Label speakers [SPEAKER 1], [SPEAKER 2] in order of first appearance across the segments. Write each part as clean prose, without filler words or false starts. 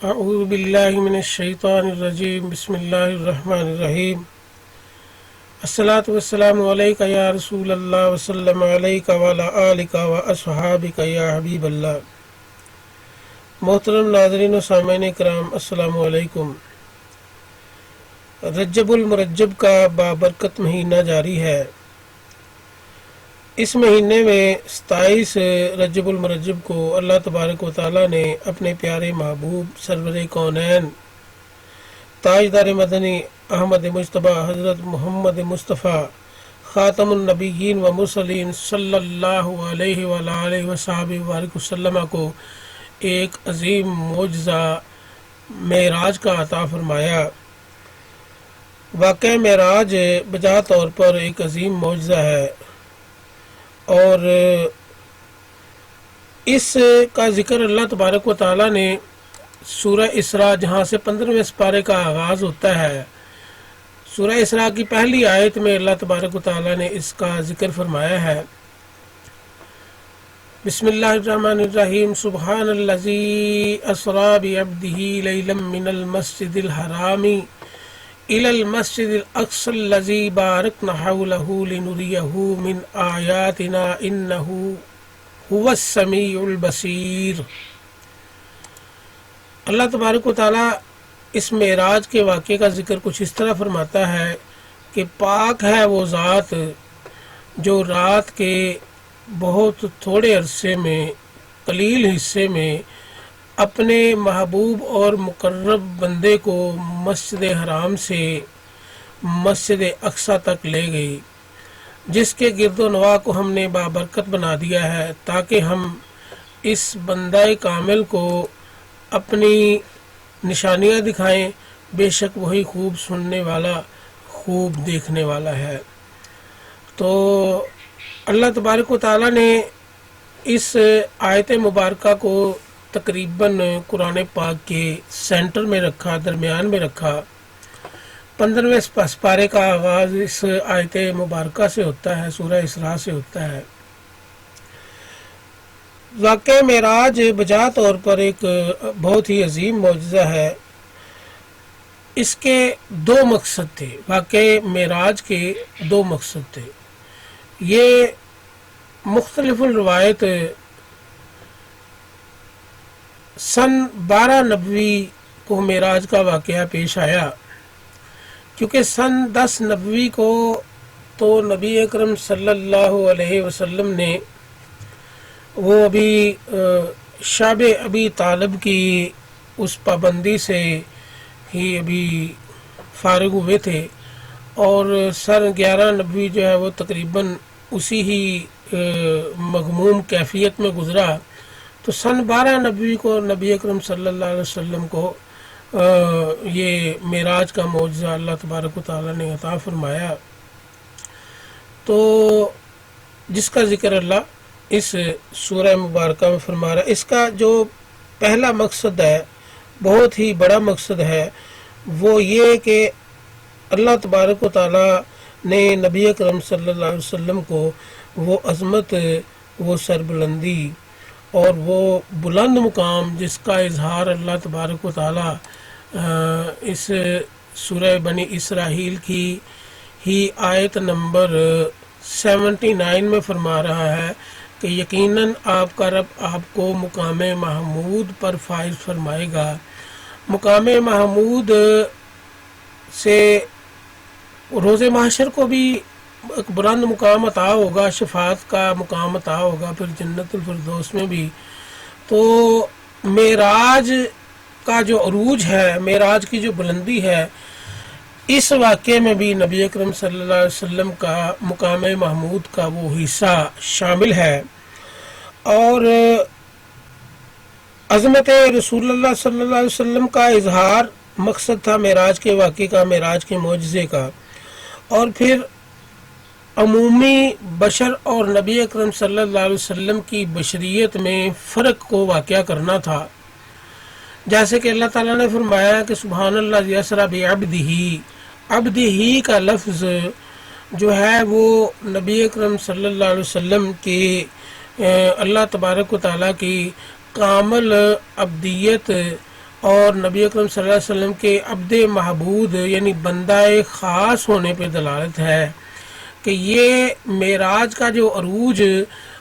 [SPEAKER 1] اعوذ باللہ من الشیطان الرجیم بسم اللہ الرحمن الرحیم الصلاۃ والسلام علیک یا رسول اللہ وسلم علیک وعلی آلک واصحابک یا حبیب اللہ۔ محترم ناظرین و سامعین کرام، السلام علیکم۔ رجب المرجب کا بابرکت مہینہ جاری ہے۔ اس مہینے میں 27 رجب المرجب کو اللہ تبارک و تعالیٰ نے اپنے پیارے محبوب سرور کونین تاجدار مدنی احمد مجتبیٰ حضرت محمد مصطفیٰ خاتم النبیین و مرسلین صلی اللہ علیہ وآلہ وصحبہ وبارک وسلم کو ایک عظیم معجزہ معراج کا عطا فرمایا۔ واقعہ معراج بجا طور پر ایک عظیم معجزہ ہے، اور اس کا ذکر اللہ تبارک و تعالیٰ نے سورہ اسراء، جہاں سے 15ویں سپارے کا آغاز ہوتا ہے، سورہ اسراء کی پہلی آیت میں اللہ تبارک و تعالیٰ نے اس کا ذکر فرمایا ہے۔ بسم اللہ الرحمن الرحیم۔ سبحان الذی اسریٰ بعبدہ لیلا من المسجد الحرام إلى المسجد الأقصى الذي باركنا حوله لنريه من آياتنا إنه هو السميع البصير۔ اللہ تبارک و تعالیٰ اس معراج کے واقعے کا ذکر کچھ اس طرح فرماتا ہے کہ پاک ہے وہ ذات جو رات کے بہت تھوڑے عرصے میں، قلیل حصے میں اپنے محبوب اور مقرب بندے کو مسجد حرام سے مسجد اقصی تک لے گئی، جس کے گرد و نواح کو ہم نے بابرکت بنا دیا ہے تاکہ ہم اس بندہ کامل کو اپنی نشانیاں دکھائیں۔ بے شک وہی خوب سننے والا، خوب دیکھنے والا ہے۔ تو اللہ تبارک و تعالیٰ نے اس آیت مبارکہ کو تقریباً قرآن پاک کے سینٹر میں رکھا، درمیان میں رکھا۔ 15ویں سپارے کا آغاز اس آیت مبارکہ سے ہوتا ہے، سورہ اسراء سے ہوتا ہے۔ واقعہ معراج بجا طور پر ایک بہت ہی عظیم معجزہ ہے۔ اس کے دو مقصد تھے، واقعہ معراج کے دو مقصد تھے۔ یہ مختلف الروایت سن 12 نبوی کو معراج کا واقعہ پیش آیا، کیونکہ سن 10 نبوی کو تو نبی اکرم صلی اللہ علیہ وسلم نے وہ ابھی شاب ابی طالب کی اس پابندی سے ہی ابھی فارغ ہوئے تھے، اور سن 11 نبوی جو ہے وہ تقریباً اسی ہی مغموم کیفیت میں گزرا۔ تو سن 12 نبوی کو نبی اکرم صلی اللہ علیہ وسلم کو یہ معراج کا معجزہ اللہ تبارک و تعالیٰ نے عطا فرمایا، تو جس کا ذکر اللہ اس سورہ مبارکہ میں فرما رہا ہے۔ اس کا جو پہلا مقصد ہے، بہت ہی بڑا مقصد ہے، وہ یہ کہ اللہ تبارک و تعالیٰ نے نبی اکرم صلی اللہ علیہ وسلم کو وہ عظمت، وہ سربلندی اور وہ بلند مقام جس کا اظہار اللہ تبارک و تعالیٰ اس سورہ بنی اسرائیل کی ہی آیت نمبر 79 میں فرما رہا ہے کہ یقیناً آپ کا رب آپ کو مقام محمود پر فائز فرمائے گا۔ مقام محمود سے روز محشر کو بھی ایک بلند مقام عطا ہوگا، شفاعت کا مقام عطا ہوگا، پھر جنت الفردوس میں بھی۔ تو معراج کا جو عروج ہے، معراج کی جو بلندی ہے، اس واقعے میں بھی نبی اکرم صلی اللہ علیہ وسلم کا مقام محمود کا وہ حصہ شامل ہے، اور عظمت رسول اللہ صلی اللہ علیہ وسلم کا اظہار مقصد تھا معراج کے واقعے کا، معراج کے معجزے کا، اور پھر عمومی بشر اور نبی اکرم صلی اللہ علیہ وسلم کی بشریت میں فرق کو واقعہ کرنا تھا۔ جیسے کہ اللہ تعالیٰ نے فرمایا کہ سبحان اللہ اسریٰ بعبدہ، عبدہ کا لفظ جو ہے وہ نبی اکرم صلی اللہ علیہ وسلم کی اللہ تبارک و تعالیٰ کی کامل عبدیت اور نبی اکرم صلی اللہ علیہ وسلم کے عبد محبود یعنی بندہ خاص ہونے پہ دلالت ہے کہ یہ معراج کا جو عروج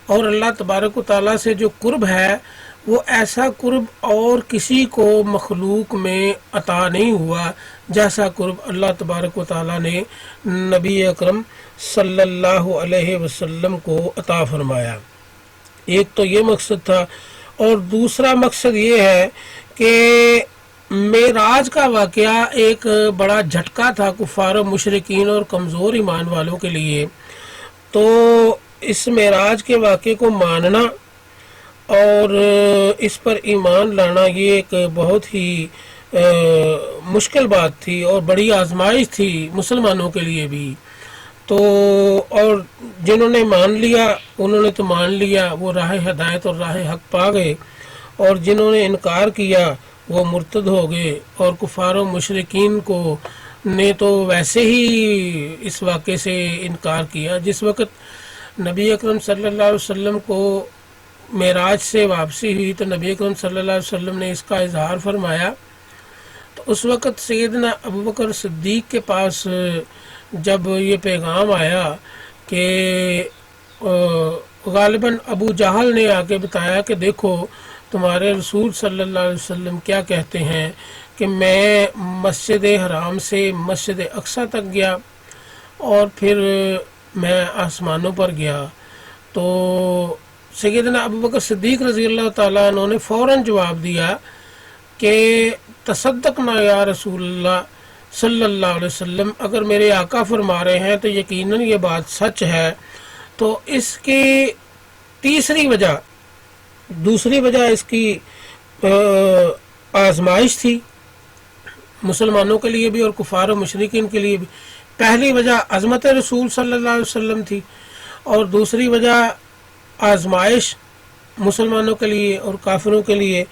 [SPEAKER 1] اور اللہ تبارک و تعالیٰ سے جو قرب ہے وہ ایسا قرب اور کسی کو مخلوق میں عطا نہیں ہوا جیسا قرب اللہ تبارک و تعالیٰ نے نبی اکرم صلی اللہ علیہ وسلم کو عطا فرمایا۔ ایک تو یہ مقصد تھا، اور دوسرا مقصد یہ ہے کہ معراج کا واقعہ ایک بڑا جھٹکا تھا کفار و مشرکین اور کمزور ایمان والوں کے لیے۔ تو اس معراج کے واقعے کو ماننا اور اس پر ایمان لانا یہ ایک بہت ہی مشکل بات تھی اور بڑی آزمائش تھی مسلمانوں کے لیے بھی۔ تو اور جنہوں نے مان لیا انہوں نے تو مان لیا، وہ راہ ہدایت اور راہ حق پا گئے، اور جنہوں نے انکار کیا وہ مرتد ہو گئے، اور کفار و مشرکین کو نے تو ویسے ہی اس واقعے سے انکار کیا۔ جس وقت نبی اکرم صلی اللہ علیہ وسلم کو معراج سے واپسی ہوئی تو نبی اکرم صلی اللہ علیہ وسلم نے اس کا اظہار فرمایا، تو اس وقت سیدنا ابوبکر صدیق کے پاس جب یہ پیغام آیا کہ غالباً ابو جہل نے آ کے بتایا کہ دیکھو تمہارے رسول صلی اللہ علیہ وسلم کیا کہتے ہیں کہ میں مسجد حرام سے مسجد اقصی تک گیا اور پھر میں آسمانوں پر گیا۔ تو سیدنا ابوبکر صدیق رضی اللہ تعالیٰ عنہ نے فوراً جواب دیا کہ تصدقنا یا رسول اللہ صلی اللہ علیہ وسلم، اگر میرے آقا فرما رہے ہیں تو یقیناً یہ بات سچ ہے۔ تو اس کی دوسری وجہ اس کی آزمائش تھی، مسلمانوں کے لیے بھی اور کفار و مشرکین کے لیے بھی۔ پہلی وجہ عظمت رسول صلی اللہ علیہ وسلم تھی، اور دوسری وجہ آزمائش مسلمانوں کے لیے اور کافروں کے لیے،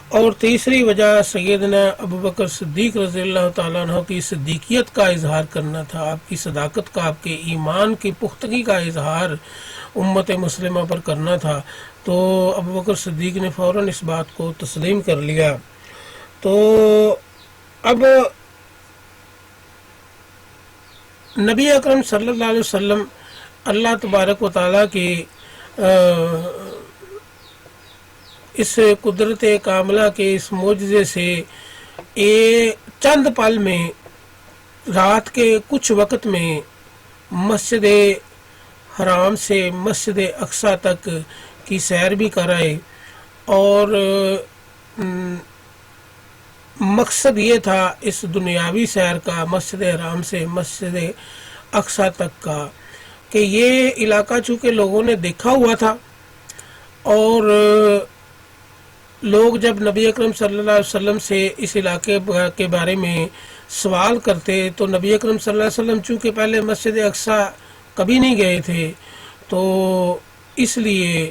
[SPEAKER 1] اور تیسری وجہ سیدنا ابوبکر صدیق رضی اللہ تعالیٰ عنہ کی صدیقیت کا اظہار کرنا تھا، آپ کی صداقت کا، آپ کے ایمان کی پختگی کا اظہار امت مسلمہ پر کرنا تھا۔ تو ابوبکر صدیق نے فوراً اس بات کو تسلیم کر لیا۔ تو اب نبی اکرم صلی اللہ علیہ وسلم اللہ تبارک و تعالیٰ کی اس قدرت کاملہ کے اس معجزے سے چند پل میں رات کے کچھ وقت میں مسجد حرام سے مسجد اقصی تک کی سیر بھی کرائے، اور مقصد یہ تھا اس دنیاوی سیر کا مسجد حرام سے مسجد اقصی تک کا کہ یہ علاقہ چونکہ لوگوں نے دیکھا ہوا تھا، اور لوگ جب نبی اکرم صلی اللہ علیہ وسلم سے اس علاقے کے بارے میں سوال کرتے تو نبی اکرم صلی اللہ علیہ وسلم چونکہ پہلے مسجد اقصی کبھی نہیں گئے تھے، تو اس لیے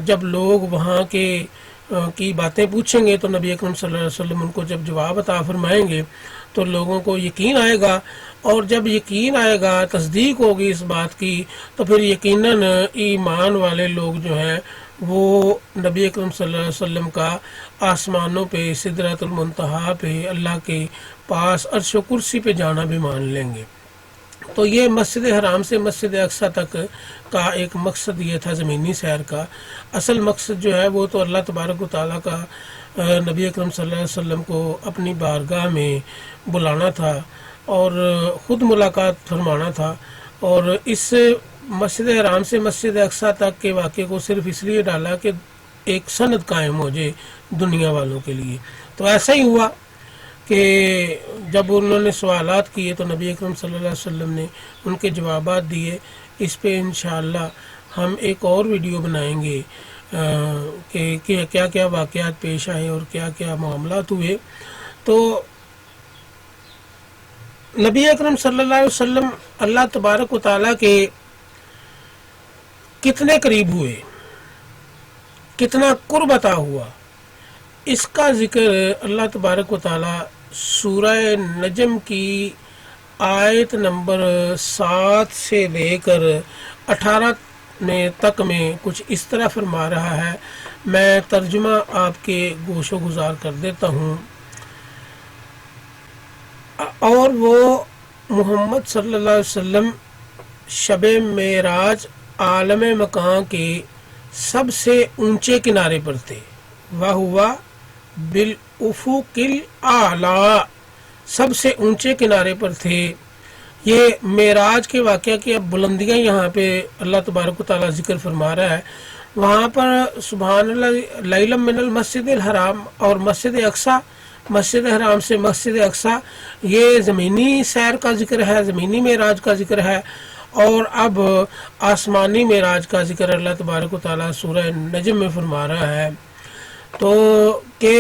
[SPEAKER 1] جب لوگ وہاں کی باتیں پوچھیں گے تو نبی اکرم صلی اللہ علیہ وسلم ان کو جب جواب عطا فرمائیں گے تو لوگوں کو یقین آئے گا، اور جب یقین آئے گا، تصدیق ہوگی اس بات کی، تو پھر یقیناً ایمان والے لوگ جو ہیں وہ نبی اکرم صلی اللہ علیہ وسلم کا آسمانوں پہ سدرۃ المنتہا پہ اللہ کے پاس عرش و کرسی پہ جانا بھی مان لیں گے۔ تو یہ مسجد حرام سے مسجد اقصی تک کا ایک مقصد یہ تھا زمینی سیر کا۔ اصل مقصد جو ہے وہ تو اللہ تبارک و تعالیٰ کا نبی اکرم صلی اللہ علیہ وسلم کو اپنی بارگاہ میں بلانا تھا اور خود ملاقات فرمانا تھا، اور اس مسجد حرام سے مسجد اقصی تک کے واقعے کو صرف اس لیے ڈالا کہ ایک سند قائم ہو جائے دنیا والوں کے لیے۔ تو ایسا ہی ہوا کہ جب انہوں نے سوالات کیے تو نبی اکرم صلی اللہ علیہ وسلم نے ان کے جوابات دیے۔ اس پہ انشاءاللہ ہم ایک اور ویڈیو بنائیں گے کہ کیا کیا واقعات پیش آئے اور کیا کیا معاملات ہوئے۔ تو نبی اکرم صلی اللہ علیہ وسلم اللہ تبارک و تعالیٰ کے کتنے قریب ہوئے، کتنا قرب عطا ہوا، اس کا ذکر اللہ تبارک و تعالیٰ سورہ نجم کی آیت نمبر 7 سے لے کر 18 میں تک میں کچھ اس طرح فرما رہا ہے، میں ترجمہ آپ کے گوش و گزار کر دیتا ہوں۔ اور وہ محمد صلی اللہ علیہ وسلم شب معراج عالم مکان کے سب سے اونچے کنارے پر تھے، وَهُوَ بِالْأُفُقِ الْأَعْلَى، سب سے اونچے کنارے پر تھے۔ یہ معراج کے واقعہ کی اب بلندیاں یہاں پہ اللہ تبارک و تعالیٰ ذکر فرما رہا ہے۔ وہاں پر سبحان اللہ لیلم من المسجد الحرام اور مسجد اقصی، مسجد حرام سے مسجد اقصی، یہ زمینی سیر کا ذکر ہے، زمینی معراج کا ذکر ہے۔ اور اب آسمانی معراج کا ذکر اللہ تبارک و تعالیٰ سورہ نجم میں فرما رہا ہے، تو کہ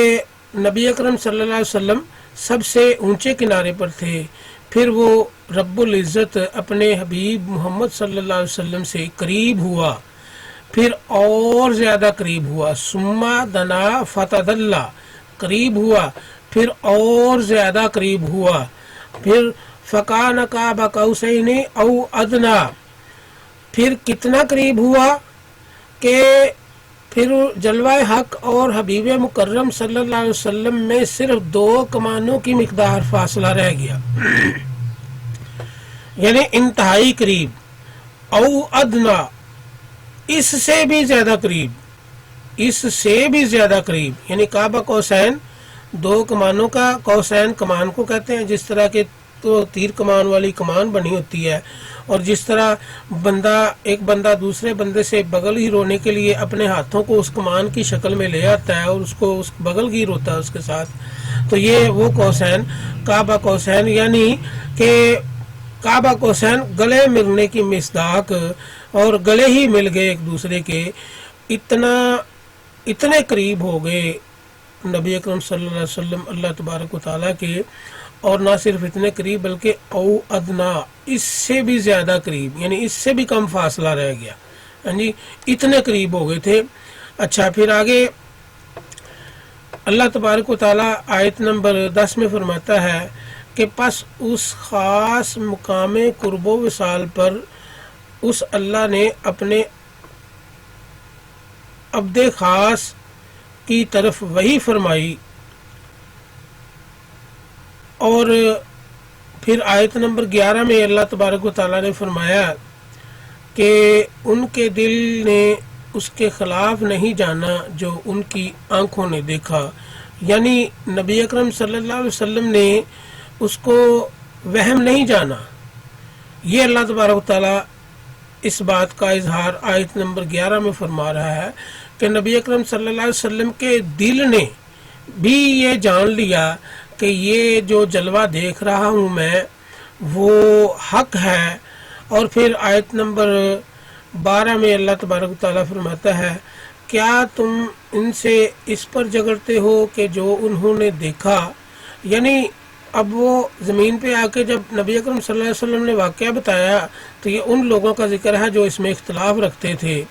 [SPEAKER 1] نبی اکرم صلی اللہ علیہ وسلم سب سے اونچے کنارے پر تھے، پھر وہ رب العزت اپنے حبیب محمد صلی اللہ علیہ وسلم سے قریب ہوا، پھر اور زیادہ قریب ہوا، ثم دنا فتدلی، قریب ہوا، پھر اور زیادہ قریب ہوا، پھر فکان قاب قوسین او ادنا، پھر کتنا قریب ہوا کہ پھر جلوہ حق اور حبیب مکرم صلی اللہ علیہ وسلم میں صرف 2 کمانوں کی مقدار فاصلہ رہ گیا، یعنی انتہائی قریب، او ادنا اس سے بھی زیادہ قریب، اس سے بھی زیادہ قریب، یعنی قاب قوسین 2 کمانوں کا، قوسین کمان کو کہتے ہیں، جس طرح کے تو تیر کمان والی کمان بنی ہوتی ہے، اور جس طرح ایک بندہ دوسرے بندے سے بغل گیر ہونے کے لیے اپنے ہاتھوں کو اس کمان کی شکل میں لے آتا ہے اور اس کو اس بغل گیر ہوتا ہے اس کے ساتھ، تو یہ وہ قوسین، کعبہ قوسین، یعنی کہ کعبہ قوسین گلے ملنے کی مصداق، اور گلے ہی مل گئے ایک دوسرے کے، اتنے قریب ہو گئے نبی اکرم صلی اللہ علیہ وسلم اللہ تبارک و تعالیٰ کے، اور نہ صرف اتنے قریب بلکہ او ادنا اس سے بھی زیادہ قریب، یعنی اس سے بھی کم فاصلہ رہ گیا، ہاں جی، اتنے قریب ہو گئے تھے۔ اچھا، پھر آگے اللہ تبارک و تعالیٰ آیت نمبر 10 میں فرماتا ہے کہ پس اس خاص مقام قرب و وصال پر اس اللہ نے اپنے عبد خاص کی طرف وحی فرمائی، اور پھر آیت نمبر 11 میں اللہ تبارک و تعالیٰ نے فرمایا کہ ان کے دل نے اس کے خلاف نہیں جانا جو ان کی آنکھوں نے دیکھا، یعنی نبی اکرم صلی اللہ علیہ وسلم نے اس کو وہم نہیں جانا۔ یہ اللہ تبارک و تعالیٰ اس بات کا اظہار آیت نمبر 11 میں فرما رہا ہے کہ نبی اکرم صلی اللہ علیہ وسلم کے دل نے بھی یہ جان لیا کہ یہ جو جلوہ دیکھ رہا ہوں میں وہ حق ہے۔ اور پھر آیت نمبر 12 میں اللہ تبارک و تعالیٰ فرماتا ہے، کیا تم ان سے اس پر جھگڑتے ہو کہ جو انہوں نے دیکھا، یعنی اب وہ زمین پہ آ کے جب نبی اکرم صلی اللہ علیہ وسلم نے واقعہ بتایا تو یہ ان لوگوں کا ذکر ہے جو اس میں اختلاف رکھتے تھے۔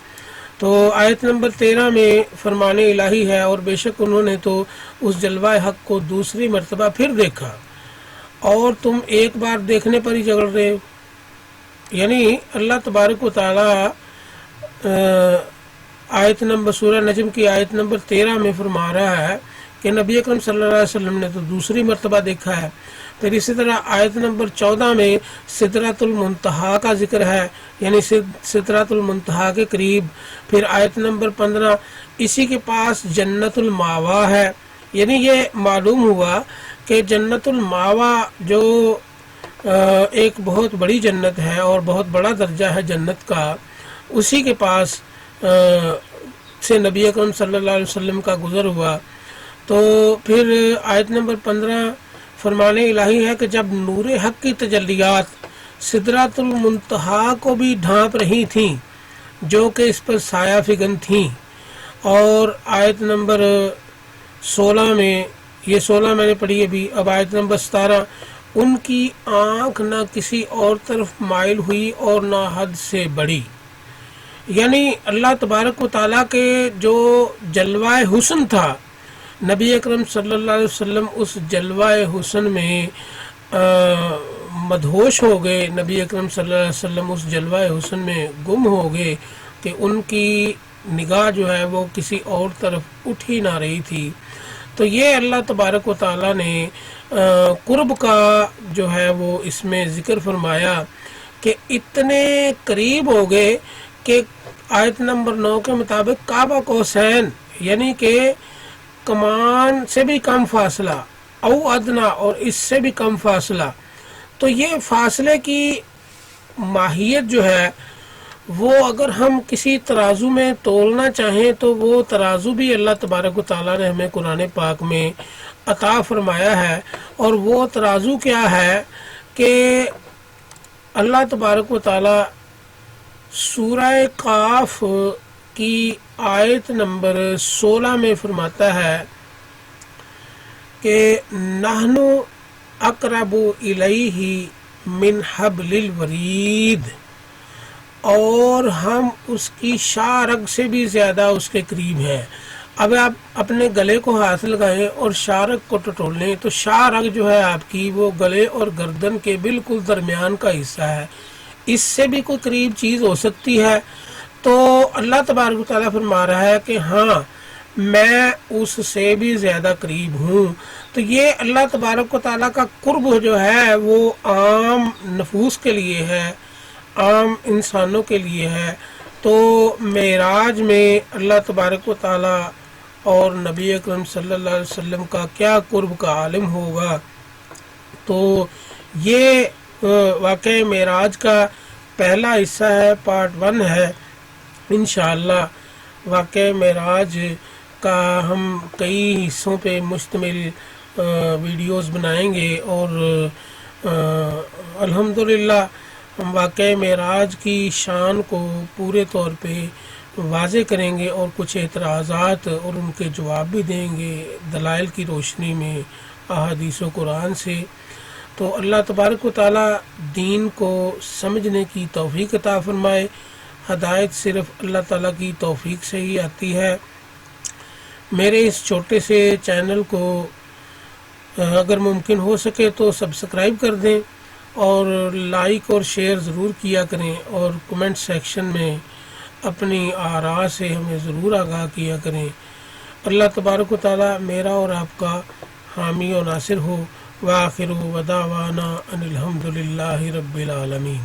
[SPEAKER 1] تو آیت نمبر 13 میں فرمان الہی ہے، اور بے شک انہوں نے تو اس جلوہ حق کو دوسری مرتبہ پھر دیکھا، اور تم ایک بار دیکھنے پر ہی جھگڑ رہے ہو، یعنی اللہ تبارک و تعالیٰ آیت نمبر سورہ نجم کی آیت نمبر 13 میں فرما رہا ہے کہ نبی اکرم صلی اللہ علیہ وسلم نے تو دوسری مرتبہ دیکھا ہے۔ پھر اسی طرح آیت نمبر 14 میں سدرۃ المنتہا کا ذکر ہے، یعنی سدرۃ المنتہا کے قریب۔ پھر آیت نمبر 15 اسی کے پاس جنت الماوا ہے، یعنی یہ معلوم ہوا کہ جنت الماوا جو ایک بہت بڑی جنت ہے اور بہت بڑا درجہ ہے جنت کا، اسی کے پاس سے نبی اکرم صلی اللہ علیہ وسلم کا گزر ہوا۔ تو پھر آیت نمبر 15 فرمان الہی ہے کہ جب نور حق کی تجلیات سدرۃ المنتہا کو بھی ڈھانپ رہی تھیں جو کہ اس پر سایہ فگن تھیں، اور آیت نمبر 16 میں، یہ 16 میں نے پڑھی ابھی، اب آیت نمبر 17 ان کی آنکھ نہ کسی اور طرف مائل ہوئی اور نہ حد سے بڑی، یعنی اللہ تبارک و تعالیٰ کے جو جلوہ حسن تھا، نبی اکرم صلی اللہ علیہ وسلم اس جلوہ حسن میں مدہوش ہو گئے، نبی اکرم صلی اللہ علیہ وسلم اس جلوہ حسن میں گم ہو گئے، کہ ان کی نگاہ جو ہے وہ کسی اور طرف اٹھ ہی نہ رہی تھی۔ تو یہ اللہ تبارک و تعالیٰ نے قرب کا جو ہے وہ اس میں ذکر فرمایا کہ اتنے قریب ہو گئے کہ آیت نمبر 9 کے مطابق کعبہ قوسین یعنی کہ کمان سے بھی کم فاصلہ، او ادنا اور اس سے بھی کم فاصلہ۔ تو یہ فاصلے کی ماہیت جو ہے وہ اگر ہم کسی ترازو میں تولنا چاہیں تو وہ ترازو بھی اللہ تبارک و تعالیٰ نے ہمیں قرآن پاک میں عطا فرمایا ہے، اور وہ ترازو کیا ہے کہ اللہ تبارک و تعالیٰ سورہ قاف کی آیت نمبر 16 میں فرماتا ہے کہ نحن اقرب الیہ من حبل الورید، اور ہم اس کی شاہ رگ سے بھی زیادہ اس کے قریب ہیں۔ اب آپ اپنے گلے کو ہاتھ لگائیں اور شاہ رگ کو ٹٹول لیں تو شاہ رگ جو ہے آپ کی وہ گلے اور گردن کے بالکل درمیان کا حصہ ہے، اس سے بھی کوئی قریب چیز ہو سکتی ہے؟ تو اللہ تبارک و تعالیٰ فرما رہا ہے کہ ہاں میں اس سے بھی زیادہ قریب ہوں۔ تو یہ اللہ تبارک و تعالیٰ کا قرب جو ہے وہ عام نفوس کے لیے ہے، عام انسانوں کے لیے ہے۔ تو معراج میں اللہ تبارک و تعالیٰ اور نبی اکرم صلی اللہ علیہ وسلم کا کیا قرب کا عالم ہوگا۔ تو یہ واقعہ معراج کا پہلا حصہ ہے، پارٹ 1 ہے۔ انشاءاللہ واقعہ معراج کا ہم کئی حصوں پہ مشتمل ویڈیوز بنائیں گے، اور الحمدللہ ہم واقعہ معراج کی شان کو پورے طور پہ واضح کریں گے، اور کچھ اعتراضات اور ان کے جواب بھی دیں گے دلائل کی روشنی میں احادیث و قرآن سے۔ تو اللہ تبارک و تعالیٰ دین کو سمجھنے کی توفیق عطا فرمائے۔ ہدایت صرف اللہ تعالیٰ کی توفیق سے ہی آتی ہے۔ میرے اس چھوٹے سے چینل کو اگر ممکن ہو سکے تو سبسکرائب کر دیں، اور لائک اور شیئر ضرور کیا کریں، اور کمنٹ سیکشن میں اپنی آراء سے ہمیں ضرور آگاہ کیا کریں۔ اللہ تبارک و تعالیٰ میرا اور آپ کا حامی و ناصر ہو۔ وآخر دعوانا ان الحمد للہ رب العالمین۔